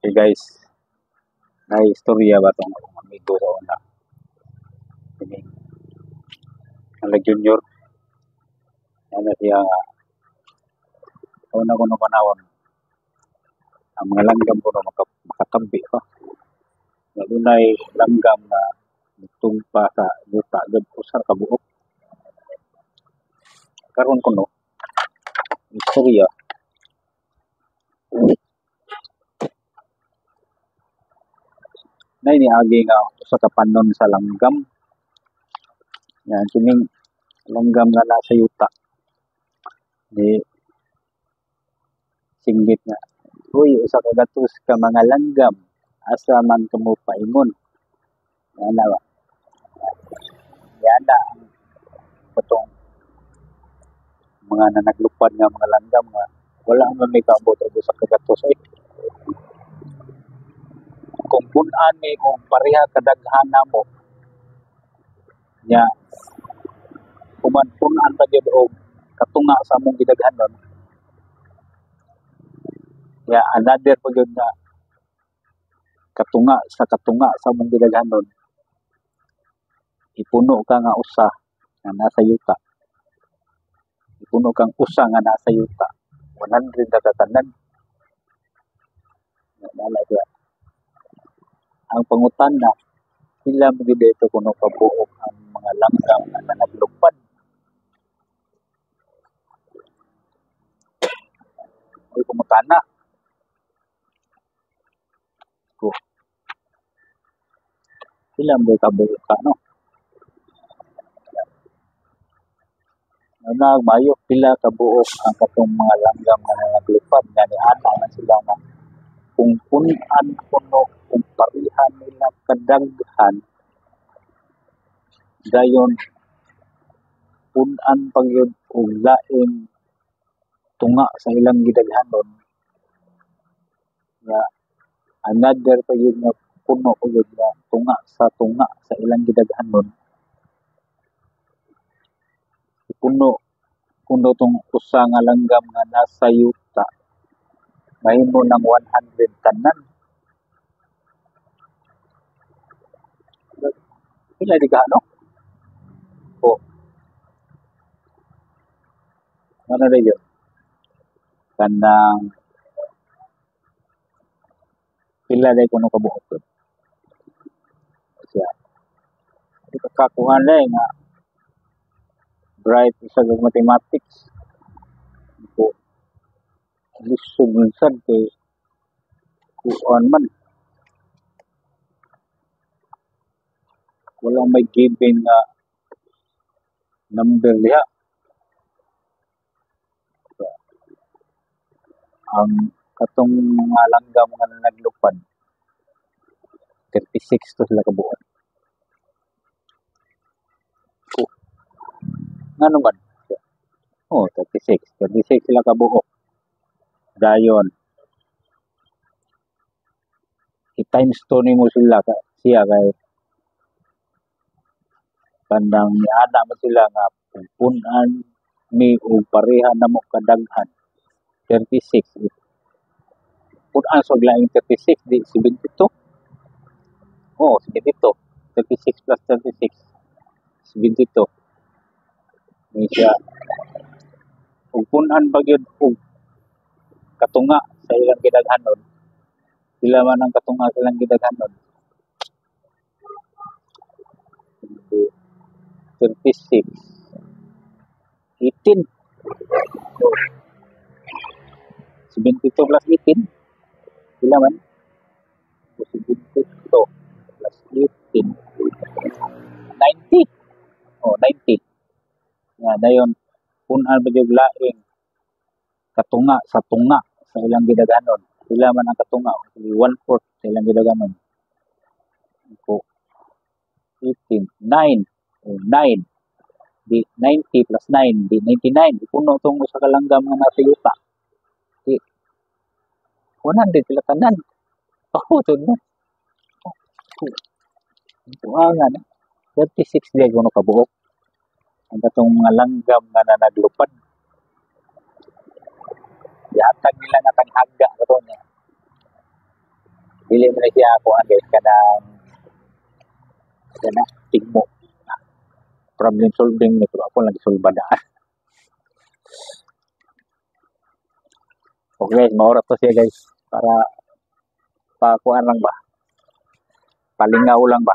Okay guys, istorya ba itong akong amigo sa una. Ini, ang junior, ano siya, una ko na panahon, ang mga langgam ko na makatambi pa. Nalunay langgam na tumpa sa yuta, usar ka buok. Karon ko no, istorya, na iniagi nga usa ka panon sa langgam. Yan, kining langgam na nasa yuta. Di, singgit nga, uy, usa ka gatos ka mga langgam, asa man ka mo paingon. Yan na ba? Yan na ang patong mga nanaglupad nga mga langgam nga wala man may kaabot og usa ka gatos ay kung punan ni kung pareha kadaghan mo nya kuman punan pa gyud og katunga sa among gidaghanon ya another pa gyud na katunga sa among gidaghanon ipuno ka nga usa nga nasa yuta, ipuno kang usa nga nasa yuta 100 na tatanan. Nalala siya ang pangutana pila mo gid ito kuno kabuok ang mga langgam nga nanaglupad. Ay pangutana ko pila mo kabuok ka no. Mayo pila kabuok ang katong mga langgam nga nanaglupad nga ni ana man sila nga kung punan kuno kung parihan nila kadaghan dayon punan pag yun og laing tunga sa ilang gidaghanon nga another pa yun nga puno o yun nga tunga sa ilang gidaghanon puno tong usa nga langgam nga nasa yuta mahimo ng 100 tanan. Pila di ka no? O ano na yun? Kanang pila day kuno kabuok yun. Siya. Di kakakuhan day nga bright sa mathematics. Po lisod sad kay kuan man wala may given nga number diha. Ang katong mga langgam nga naglupad 36 to sila kabuok. Ngano man? 36 sila kabuok. Dayon i-times 2 nimo sila siya kay pandang ni ana man sila nga punan ni og pareha namo kadaghan 36 punan sa laing 36 di 72 72 36 plus 36 72 ni siya ug punan pa gyud og katunga sa ilang gidaghanon sila man ang katunga sa ilang gidaghanon 36 18 72 plus 18 sila man 72 plus 18 90 90 nga dayon punan pa gyud laing katunga sa ilang gidaghanon sila man ang katunga 1/4 sa ilang gidaghanon ko 18 9 di 90 plus 9 di 99 ipuno tong usa ka langgam nga nasa yuta di 100 sila tanan to no tuangan 36 di kuno kabuok ang katong mga langgam nga nanaglupad yatag nila nga taghaga kato niya Dili mo na siya ako guys kana tigmo. Problem solving nito ako lang sulbada. Okay guys, maoras to siya guys para pakuan lang ba. Palingaw lang ba.